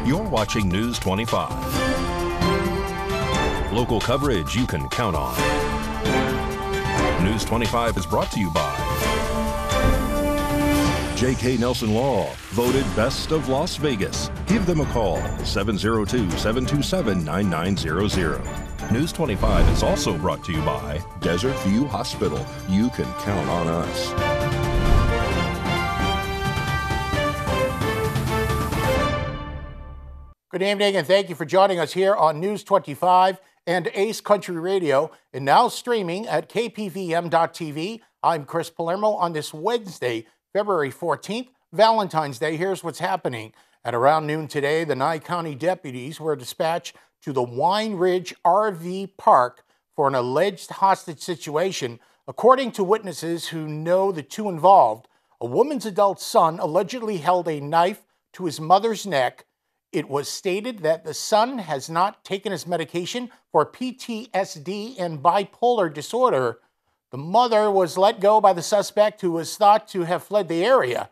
You're watching News 25. Local coverage you can count on. News 25 is brought to you by J.K. Nelson Law, voted Best of Las Vegas. Give them a call, 702-727-9900. News 25 is also brought to you by Desert View Hospital. You can count on us. Good evening, and thank you for joining us here on News 25 and Ace Country Radio, and now streaming at KPVM.TV. I'm Chris Palermo on this Wednesday, February 14th, Valentine's Day. Here's what's happening. At around noon today, the Nye County deputies were dispatched to the Wine Ridge RV Park for an alleged hostage situation. According to witnesses who know the two involved, a woman's adult son allegedly held a knife to his mother's neck. It was stated that the son has not taken his medication for PTSD and bipolar disorder. The mother was let go by the suspect, who was thought to have fled the area.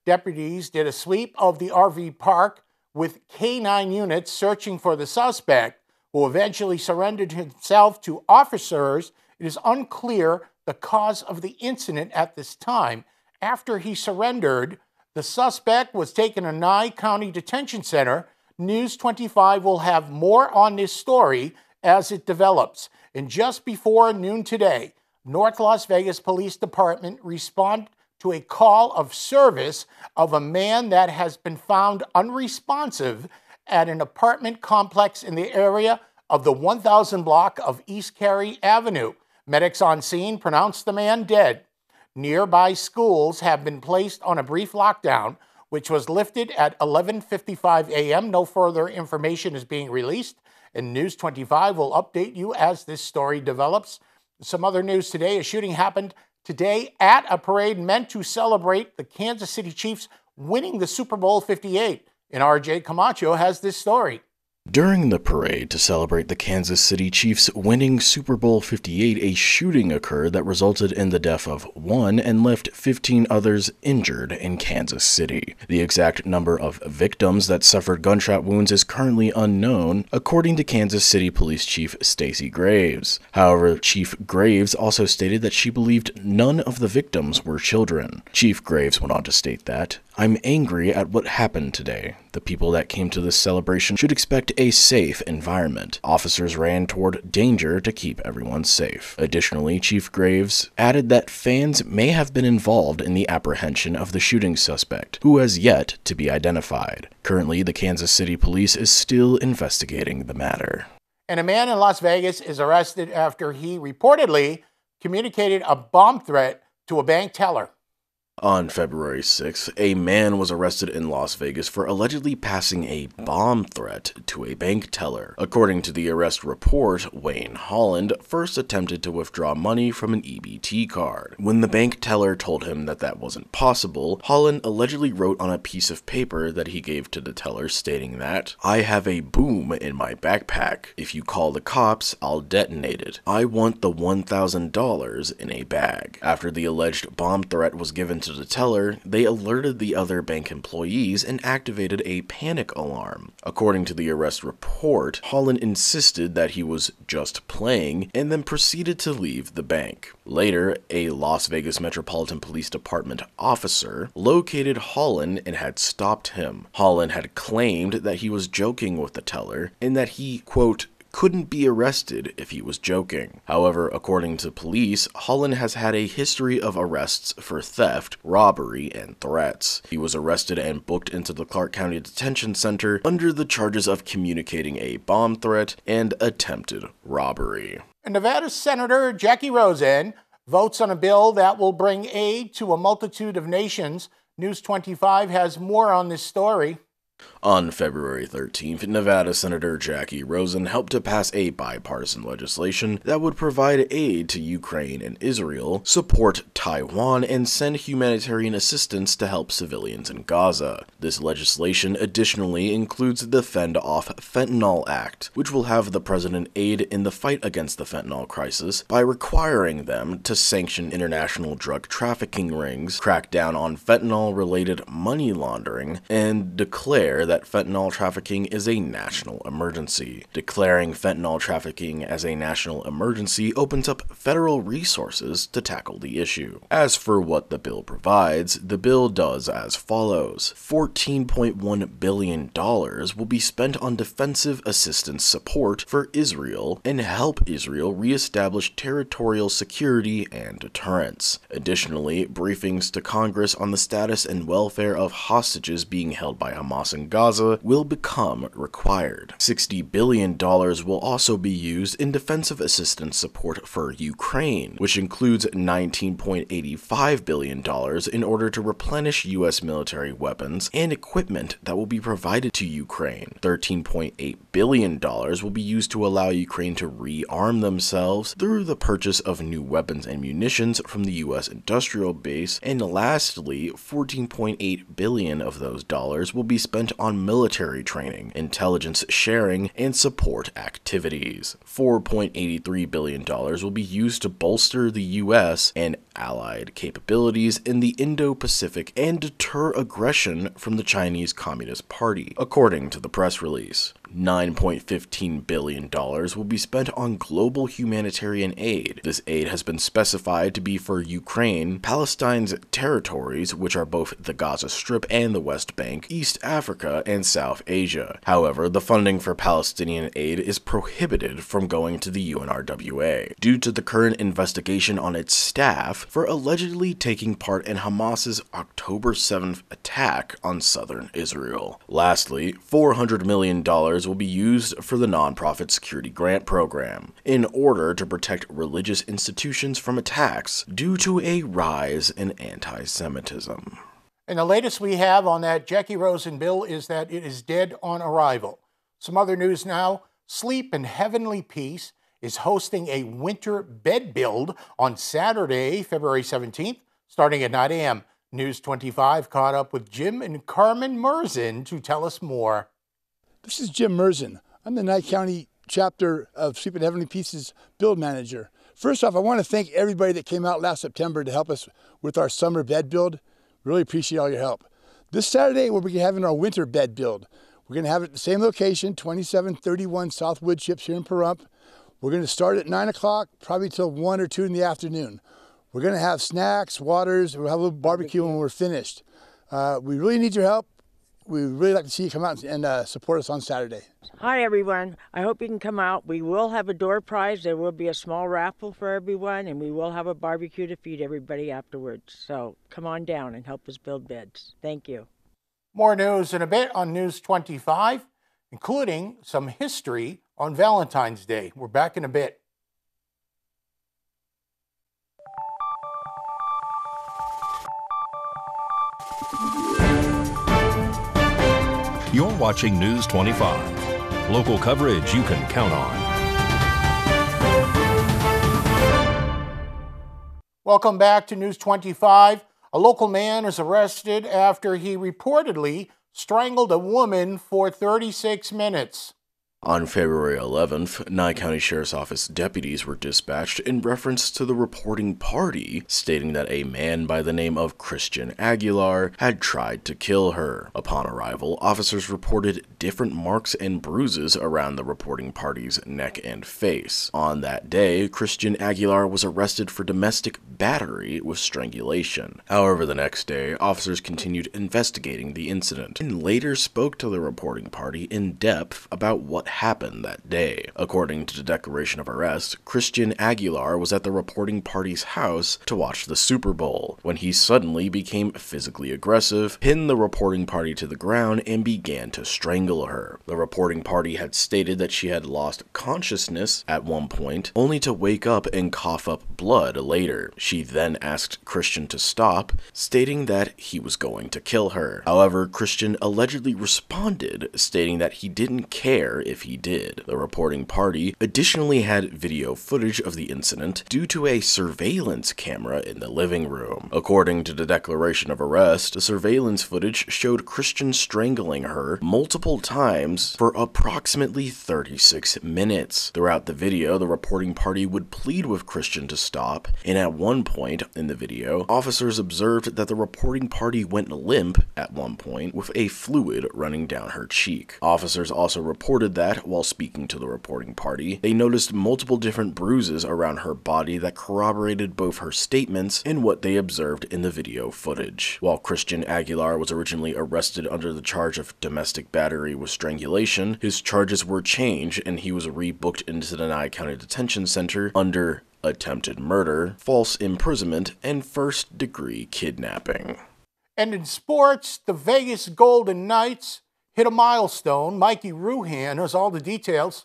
Deputies did a sweep of the RV park with K-9 units searching for the suspect, who eventually surrendered himself to officers. It is unclear the cause of the incident at this time. After he surrendered, the suspect was taken to Nye County Detention Center. News 25 will have more on this story as it develops. And just before noon today, North Las Vegas Police Department responded to a call of service of a man that has been found unresponsive at an apartment complex in the area of the 1000 block of East Carey Avenue. Medics on scene pronounced the man dead. Nearby schools have been placed on a brief lockdown, which was lifted at 11:55 a.m. No further information is being released, and News 25 will update you as this story develops. Some other news today: a shooting happened today at a parade meant to celebrate the Kansas City Chiefs winning the Super Bowl 58. And RJ Camacho has this story. During the parade to celebrate the Kansas City Chiefs winning Super Bowl 58, a shooting occurred that resulted in the death of one and left 15 others injured in Kansas City. The exact number of victims that suffered gunshot wounds is currently unknown, according to Kansas City Police Chief Stacey Graves. However, Chief Graves also stated that she believed none of the victims were children. Chief Graves went on to state that, "I'm angry at what happened today. The people that came to this celebration should expect a safe environment. Officers ran toward danger to keep everyone safe." Additionally, Chief Graves added that fans may have been involved in the apprehension of the shooting suspect, who has yet to be identified. Currently, the Kansas City Police is still investigating the matter. And a man in Las Vegas is arrested after he reportedly communicated a bomb threat to a bank teller. On February 6th, a man was arrested in Las Vegas for allegedly passing a bomb threat to a bank teller. According to the arrest report, Wayne Holland first attempted to withdraw money from an EBT card. When the bank teller told him that that wasn't possible, Holland allegedly wrote on a piece of paper that he gave to the teller stating that, "I have a boom in my backpack. If you call the cops, I'll detonate it. I want the $1,000 in a bag." After the alleged bomb threat was given to the teller, they alerted the other bank employees and activated a panic alarm. According to the arrest report, Holland insisted that he was just playing and then proceeded to leave the bank. Later, a Las Vegas Metropolitan Police Department officer located Holland and had stopped him. Holland had claimed that he was joking with the teller and that he, quote, couldn't be arrested if he was joking. However, according to police, Holland has had a history of arrests for theft, robbery, and threats. He was arrested and booked into the Clark County Detention Center under the charges of communicating a bomb threat and attempted robbery. And Nevada Senator Jackie Rosen votes on a bill that will bring aid to a multitude of nations. News 25 has more on this story. On February 13th, Nevada Senator Jackie Rosen helped to pass a bipartisan legislation that would provide aid to Ukraine and Israel, support Taiwan, and send humanitarian assistance to help civilians in Gaza. This legislation additionally includes the Fend Off Fentanyl Act, which will have the president aid in the fight against the fentanyl crisis by requiring them to sanction international drug trafficking rings, crack down on fentanyl-related money laundering, and declare that fentanyl trafficking is a national emergency. Declaring fentanyl trafficking as a national emergency opens up federal resources to tackle the issue. As for what the bill provides, the bill does as follows. $14.1 billion will be spent on defensive assistance support for Israel and help Israel reestablish territorial security and deterrence. Additionally, briefings to Congress on the status and welfare of hostages being held by Hamas in Gaza will become required. $60 billion will also be used in defensive assistance support for Ukraine, which includes $19.85 billion in order to replenish U.S. military weapons and equipment that will be provided to Ukraine. $13.8 billion will be used to allow Ukraine to rearm themselves through the purchase of new weapons and munitions from the U.S. industrial base, and lastly, $14.8 billion of those dollars will be spent on military training, intelligence sharing, and support activities. $4.83 billion will be used to bolster the U.S. and allied capabilities in the Indo-Pacific and deter aggression from the Chinese Communist Party, according to the press release. $9.15 billion will be spent on global humanitarian aid. This aid has been specified to be for Ukraine, Palestine's territories, which are both the Gaza Strip and the West Bank, East Africa, and South Asia. However, the funding for Palestinian aid is prohibited from going to the UNRWA due to the current investigation on its staff for allegedly taking part in Hamas's October 7th attack on southern Israel. Lastly, $400 million will be used for the nonprofit security grant program in order to protect religious institutions from attacks due to a rise in anti-Semitism. And the latest we have on that Jackie Rosen bill is that it is dead on arrival. Some other news now. Sleep in Heavenly Peace is hosting a winter bed build on Saturday, February 17th, starting at 9 a.m. News 25 caught up with Jim and Carmen Merzen to tell us more. This is Jim Merzen. I'm the Nye County chapter of Sleep in Heavenly Peace's build manager. First off, I want to thank everybody that came out last September to help us with our summer bed build. Really appreciate all your help. This Saturday, we'll be having our winter bed build. We're going to have it at the same location, 2731 South Wood Chips here in Pahrump. We're going to start at 9 o'clock, probably till 1 or 2 in the afternoon. We're going to have snacks, waters, we'll have a little barbecue when we're finished. We really need your help. We'd really like to see you come out and support us on Saturday. Hi, everyone. I hope you can come out. We will have a door prize. There will be a small raffle for everyone, and we will have a barbecue to feed everybody afterwards. So come on down and help us build beds. Thank you. More news in a bit on News 25, including some history on Valentine's Day. We're back in a bit. You're watching News 25. Local coverage you can count on. Welcome back to News 25. A local man is arrested after he reportedly strangled a woman for 36 minutes. On February 11th, Nye County Sheriff's Office deputies were dispatched in reference to the reporting party, stating that a man by the name of Christian Aguilar had tried to kill her. Upon arrival, officers reported different marks and bruises around the reporting party's neck and face. On that day, Christian Aguilar was arrested for domestic battery with strangulation. However, the next day, officers continued investigating the incident and later spoke to the reporting party in depth about what happened that day. According to the declaration of arrest, Christian Aguilar was at the reporting party's house to watch the Super Bowl when he suddenly became physically aggressive, pinned the reporting party to the ground, and began to strangle her. The reporting party had stated that she had lost consciousness at one point, only to wake up and cough up blood later. She then asked Christian to stop, stating that he was going to kill her. However, Christian allegedly responded, stating that he didn't care if he did. The reporting party additionally had video footage of the incident due to a surveillance camera in the living room. According to the declaration of arrest, the surveillance footage showed Christian strangling her multiple times for approximately 36 minutes. Throughout the video, the reporting party would plead with Christian to stop, and at one point in the video, officers observed that the reporting party went limp at one point with a fluid running down her cheek. Officers also reported that, while speaking to the reporting party, they noticed multiple different bruises around her body that corroborated both her statements and what they observed in the video footage. While Christian Aguilar was originally arrested under the charge of domestic battery with strangulation, his charges were changed and he was rebooked into the Nye County Detention Center under attempted murder, false imprisonment, and first-degree kidnapping. And in sports, the Vegas Golden Knights hit a milestone. Mikey Ruhan has all the details.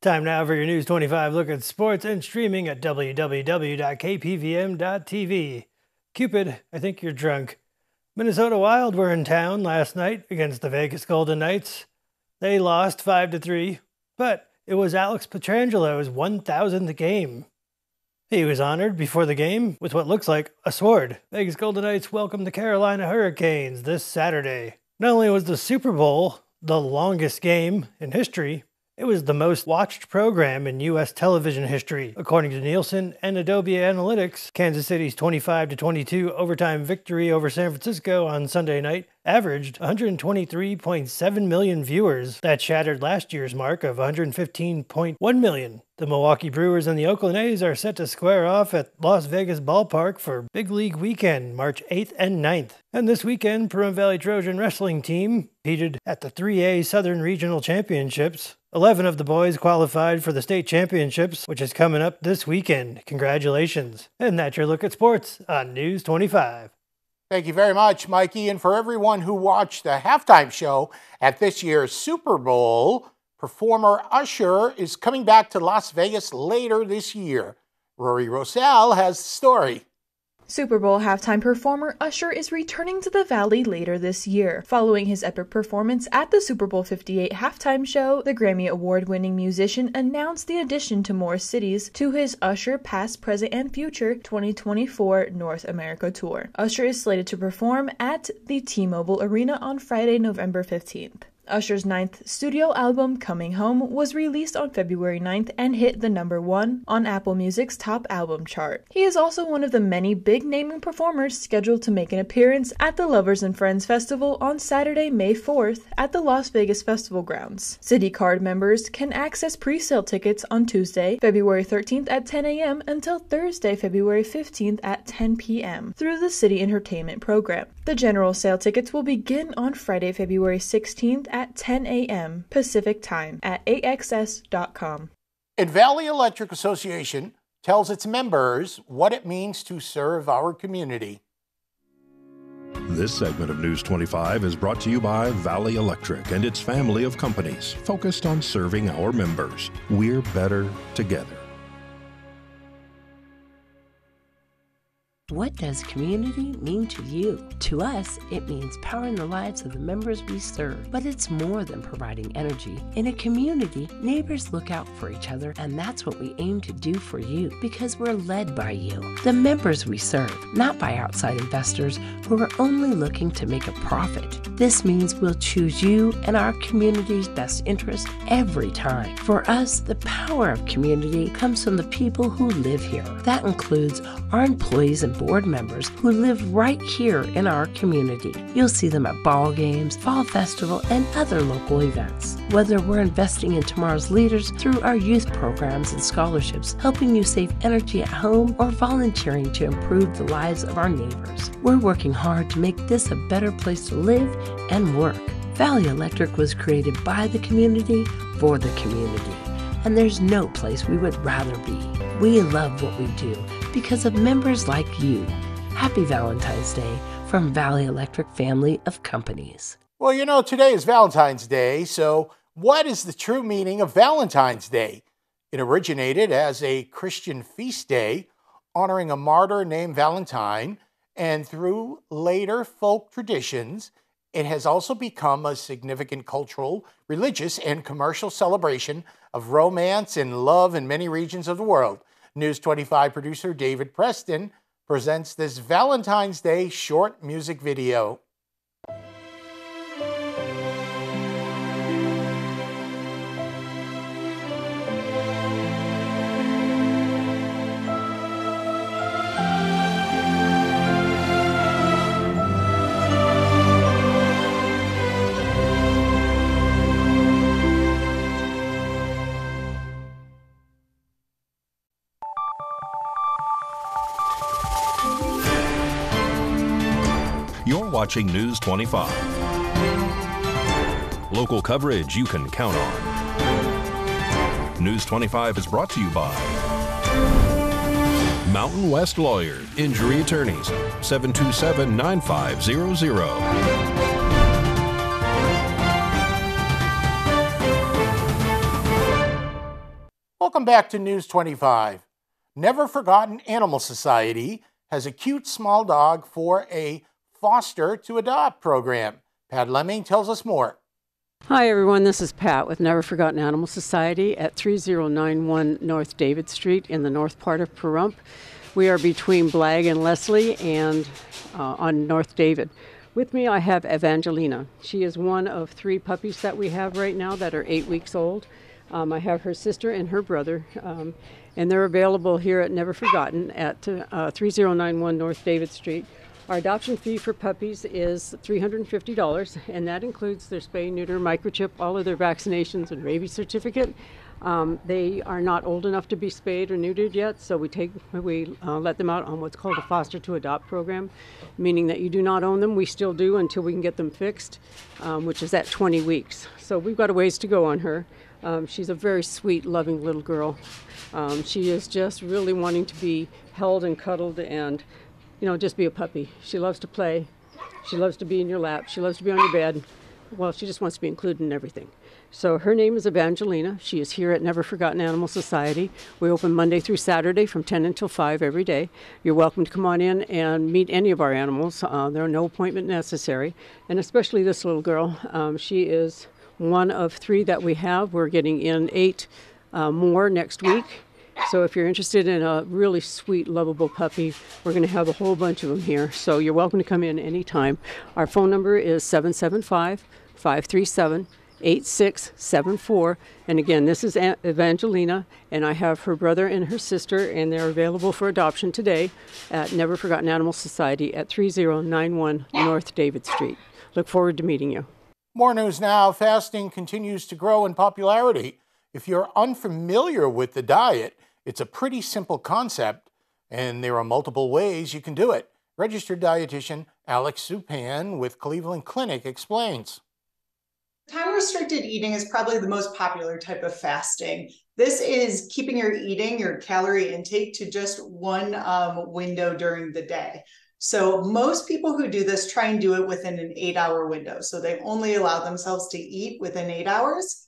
Time now for your News 25 look at sports and streaming at www.kpvm.tv. Cupid, I think you're drunk. Minnesota Wild were in town last night against the Vegas Golden Knights. They lost 5-3, but it was Alex Petrangelo's 1,000th game. He was honored before the game with what looks like a sword. Vegas Golden Knights welcome the Carolina Hurricanes this Saturday. Not only was the Super Bowl the longest game in history, it was the most watched program in U.S. television history. According to Nielsen and Adobe Analytics, Kansas City's 25-22 overtime victory over San Francisco on Sunday night averaged 123.7 million viewers. That shattered last year's mark of 115.1 million. The Milwaukee Brewers and the Oakland A's are set to square off at Las Vegas Ballpark for Big League Weekend, March 8th and 9th. And this weekend, Pahrump Valley Trojan Wrestling Team competed at the 3A Southern Regional Championships. 11 of the boys qualified for the state championships, which is coming up this weekend. Congratulations. And that's your look at sports on News 25. Thank you very much, Mikey. And for everyone who watched the halftime show at this year's Super Bowl, performer Usher is coming back to Las Vegas later this year. Rory Rosell has the story. Super Bowl halftime performer Usher is returning to the Valley later this year. Following his epic performance at the Super Bowl 58 halftime show, the Grammy Award-winning musician announced the addition to more cities to his Usher Past, Present, and Future 2024 North America Tour. Usher is slated to perform at the T-Mobile Arena on Friday, November 15th. Usher's 9th studio album, Coming Home, was released on February 9th and hit the #1 on Apple Music's top album chart. He is also one of the many big-naming performers scheduled to make an appearance at the Lovers and Friends Festival on Saturday, May 4th at the Las Vegas Festival Grounds. City Card members can access pre-sale tickets on Tuesday, February 13th at 10 a.m. until Thursday, February 15th at 10 p.m. through the City Entertainment program. The general sale tickets will begin on Friday, February 16th at 10 a.m. Pacific Time at axs.com. And Valley Electric Association tells its members what it means to serve our community. This segment of News 25 is brought to you by Valley Electric and its family of companies focused on serving our members. We're better together. What does community mean to you? To us, it means powering the lives of the members we serve. But it's more than providing energy. In a community, neighbors look out for each other, and that's what we aim to do for you, because we're led by you, the members we serve, not by outside investors who are only looking to make a profit. This means we'll choose you and our community's best interest every time. For us, the power of community comes from the people who live here. That includes our employees and board members who live right here in our community. You'll see them at ball games, fall festival, and other local events. Whether we're investing in tomorrow's leaders through our youth programs and scholarships, helping you save energy at home, or volunteering to improve the lives of our neighbors, we're working hard to make this a better place to live and work. Valley Electric was created by the community for the community, and there's no place we would rather be. We love what we do because of members like you. Happy Valentine's Day from Valley Electric family of companies. Well, you know, today is Valentine's Day, so what is the true meaning of Valentine's Day? It originated as a Christian feast day honoring a martyr named Valentine, and through later folk traditions, it has also become a significant cultural, religious, and commercial celebration of romance and love in many regions of the world. News 25 producer David Preston presents this Valentine's Day short music video. You're watching News 25. Local coverage you can count on. News 25 is brought to you by Mountain West Lawyers, Injury Attorneys, 727-9500. Welcome back to News 25. Never Forgotten Animal Society has a cute small dog for a foster to adopt program. Pat Lemming tells us more. Hi everyone, this is Pat with Never Forgotten Animal Society at 3091 North David Street in the north part of Pahrump. We are between Blagg and Leslie and on North David. With me I have Evangelina. She is one of 3 puppies that we have right now that are 8 weeks old. I have her sister and her brother, and they're available here at Never Forgotten at 3091 North David Street. Our adoption fee for puppies is $350, and that includes their spay, neuter, microchip, all of their vaccinations, and rabies certificate. They are not old enough to be spayed or neutered yet, so we let them out on what's called a foster to adopt program, meaning that you do not own them. We still do until we can get them fixed, which is at 20 weeks. So we've got a ways to go on her. She's a very sweet, loving little girl. She is just really wanting to be held and cuddled and just be a puppy. She loves to play. She loves to be in your lap. She loves to be on your bed. Well, she just wants to be included in everything. So her name is Evangelina. She is here at Never Forgotten Animal Society. We open Monday through Saturday from 10 until 5 every day. You're welcome to come on in and meet any of our animals. There are no appointment necessary. And especially this little girl. She is one of 3 that we have. We're getting in 8 more next week. So if you're interested in a really sweet, lovable puppy, we're going to have a whole bunch of them here. So you're welcome to come in anytime. Our phone number is 775-537-8674. And again, this is Evangelina, and I have her brother and her sister, and they're available for adoption today at Never Forgotten Animal Society at 3091 North David Street. Look forward to meeting you. More news now. Fasting continues to grow in popularity. If you're unfamiliar with the diet, it's a pretty simple concept, and there are multiple ways you can do it. Registered dietitian Alex Supan with Cleveland Clinic explains. Time-restricted eating is probably the most popular type of fasting. This is keeping your eating, your calorie intake, to just one window during the day. So most people who do this try and do it within an 8-hour window. So they only allow themselves to eat within 8 hours.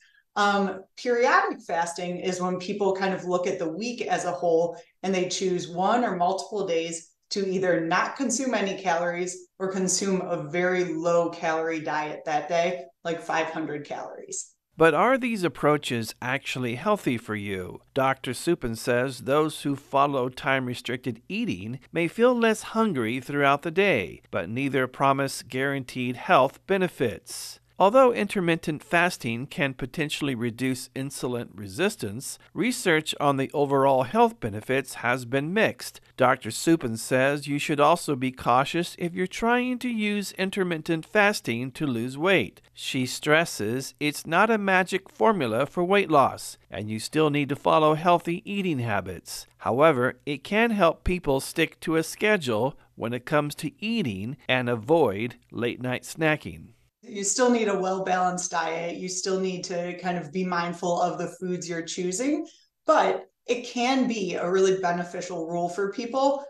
Periodic fasting is when people kind of look at the week as a whole and they choose one or multiple days to either not consume any calories or consume a very low calorie diet that day, like 500 calories. But are these approaches actually healthy for you? Dr. Supan says those who follow time-restricted eating may feel less hungry throughout the day, but neither promise guaranteed health benefits. Although intermittent fasting can potentially reduce insulin resistance, research on the overall health benefits has been mixed. Dr. Supin says you should also be cautious if you're trying to use intermittent fasting to lose weight. She stresses it's not a magic formula for weight loss, and you still need to follow healthy eating habits. However, it can help people stick to a schedule when it comes to eating and avoid late-night snacking. You still need a well-balanced diet. You still need to kind of be mindful of the foods you're choosing, but it can be a really beneficial rule for people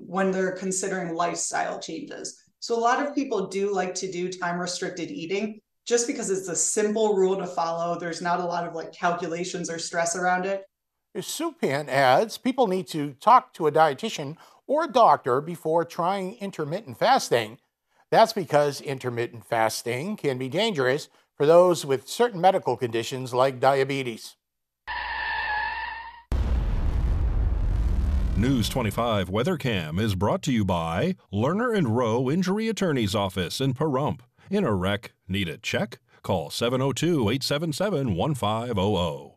when they're considering lifestyle changes. So a lot of people do like to do time-restricted eating just because it's a simple rule to follow. There's not a lot of like calculations or stress around it. Supin adds people need to talk to a dietitian or a doctor before trying intermittent fasting. That's because intermittent fasting can be dangerous for those with certain medical conditions like diabetes. News 25 WeatherCam is brought to you by Lerner and Rowe Injury Attorney's Office in Pahrump. In a wreck, need a check? Call 702-877-1500.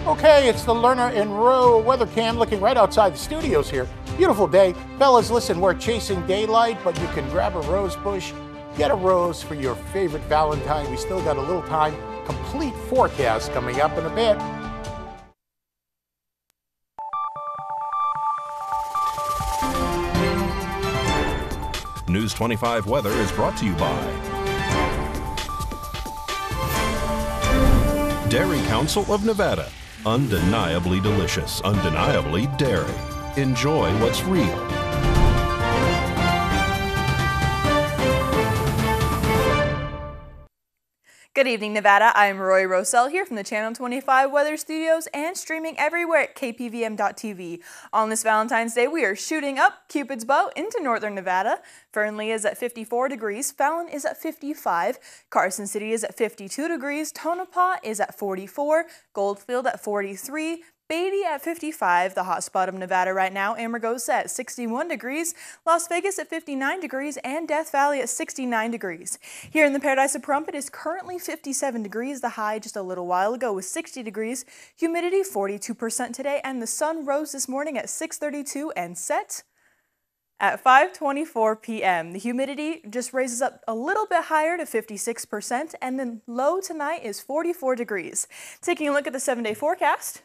Okay, it's the Lerner and Rowe weather cam looking right outside the studios here. Beautiful day. Fellas, listen, we're chasing daylight, but you can grab a rose bush, get a rose for your favorite Valentine. We still got a little time. Complete forecast coming up in a bit. News 25 weather is brought to you by Dairy Council of Nevada. Undeniably delicious, undeniably dairy. Enjoy what's real. Good evening, Nevada. I'm Roy Rosell here from the Channel 25 Weather Studios and streaming everywhere at KPVM.TV. On this Valentine's Day, we are shooting up Cupid's bow into northern Nevada. Fernley is at 54 degrees, Fallon is at 55, Carson City is at 52 degrees, Tonopah is at 44, Goldfield at 43, Beatty at 55, the hot spot of Nevada right now, Amargosa at 61 degrees, Las Vegas at 59 degrees, and Death Valley at 69 degrees. Here in the Paradise of Pahrump, it is currently 57 degrees, the high just a little while ago was 60 degrees, humidity 42% today, and the sun rose this morning at 6:32 and set at 5:24 p.m. The humidity just raises up a little bit higher to 56%, and the low tonight is 44 degrees. Taking a look at the 7-day forecast,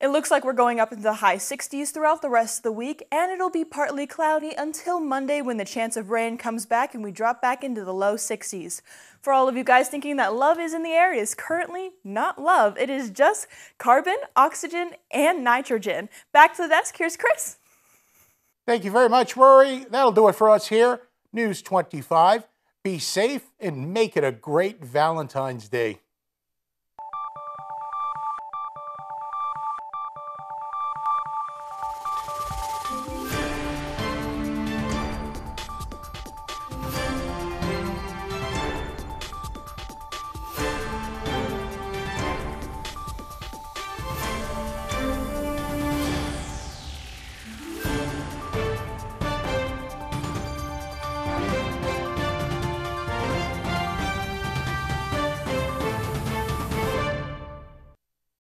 it looks like we're going up into the high 60s throughout the rest of the week, and it'll be partly cloudy until Monday when the chance of rain comes back and we drop back into the low 60s. For all of you guys thinking that love is in the air, it is currently not love. It is just carbon, oxygen, and nitrogen. Back to the desk, here's Chris. Thank you very much, Rory. That'll do it for us here. News 25. Be safe and make it a great Valentine's Day.